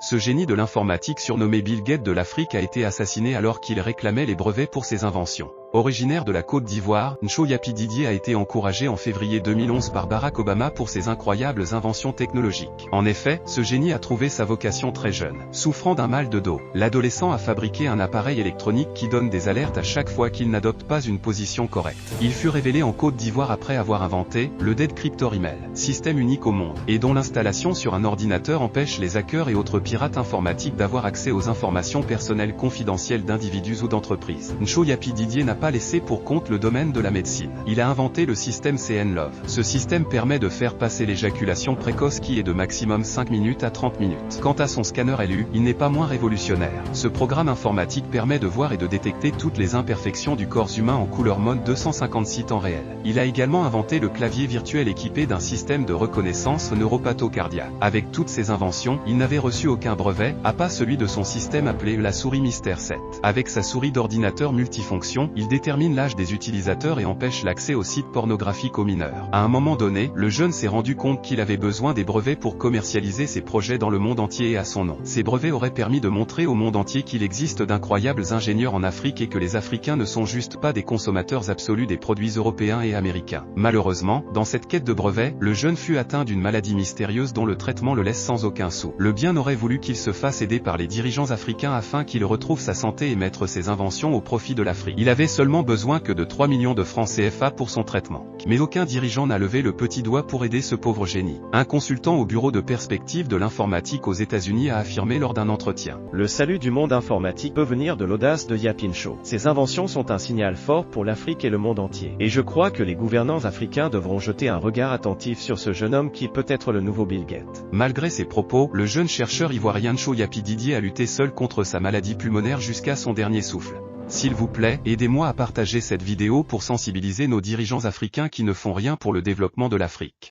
ce génie de l'informatique surnommé Bill Gates de l'Afrique a été assassiné alors qu'il réclamait les brevets pour ses inventions. Originaire de la Côte d'Ivoire, Nchoyapi Didier a été encouragé en février 2011 par Barack Obama pour ses incroyables inventions technologiques. En effet, ce génie a trouvé sa vocation très jeune. Souffrant d'un mal de dos, l'adolescent a fabriqué un appareil électronique qui donne des alertes à chaque fois qu'il n'adopte pas une position correcte. Il fut révélé en Côte d'Ivoire après avoir inventé le Dead Cryptor Email, système unique au monde, et dont l'installation sur un ordinateur empêche les hackers et autres pirates informatiques d'avoir accès aux informations personnelles confidentielles d'individus ou d'entreprises. Nchoyapi Didier n'a pas laissé pour compte le domaine de la médecine. Il a inventé le système CN-Love. Ce système permet de faire passer l'éjaculation précoce qui est de maximum 5 minutes à 30 minutes. Quant à son scanner LU, il n'est pas moins révolutionnaire. Ce programme informatique permet de voir et de détecter toutes les imperfections du corps humain en couleur mode 256 temps réel. Il a également inventé le clavier virtuel équipé d'un système de reconnaissance neuropathocardiaque. Avec toutes ces inventions, il n'avait reçu aucun brevet, à pas celui de son système appelé la souris Mystère 7. Avec sa souris d'ordinateur multifonction, il détermine l'âge des utilisateurs et empêche l'accès aux sites pornographiques aux mineurs. À un moment donné, le jeune s'est rendu compte qu'il avait besoin des brevets pour commercialiser ses projets dans le monde entier et à son nom. Ces brevets auraient permis de montrer au monde entier qu'il existe d'incroyables ingénieurs en Afrique et que les Africains ne sont juste pas des consommateurs absolus des produits européens et américains. Malheureusement, dans cette quête de brevets, le jeune fut atteint d'une maladie mystérieuse dont le traitement le laisse sans aucun sou. Le bien aurait voulu qu'il se fasse aider par les dirigeants africains afin qu'il retrouve sa santé et mettre ses inventions au profit de l'Afrique. Il avait seulement besoin que de 3 millions de francs CFA pour son traitement. Mais aucun dirigeant n'a levé le petit doigt pour aider ce pauvre génie. Un consultant au bureau de perspective de l'informatique aux États-Unis a affirmé lors d'un entretien: le salut du monde informatique peut venir de l'audace de Yapin Show. Ces inventions sont un signal fort pour l'Afrique et le monde entier. Et je crois que les gouvernants africains devront jeter un regard attentif sur ce jeune homme qui peut être le nouveau Bill Gates. Malgré ses propos, le jeune chercheur ivoirien Nchoyapi Didier a lutté seul contre sa maladie pulmonaire jusqu'à son dernier souffle. S'il vous plaît, aidez-moi à partager cette vidéo pour sensibiliser nos dirigeants africains qui ne font rien pour le développement de l'Afrique.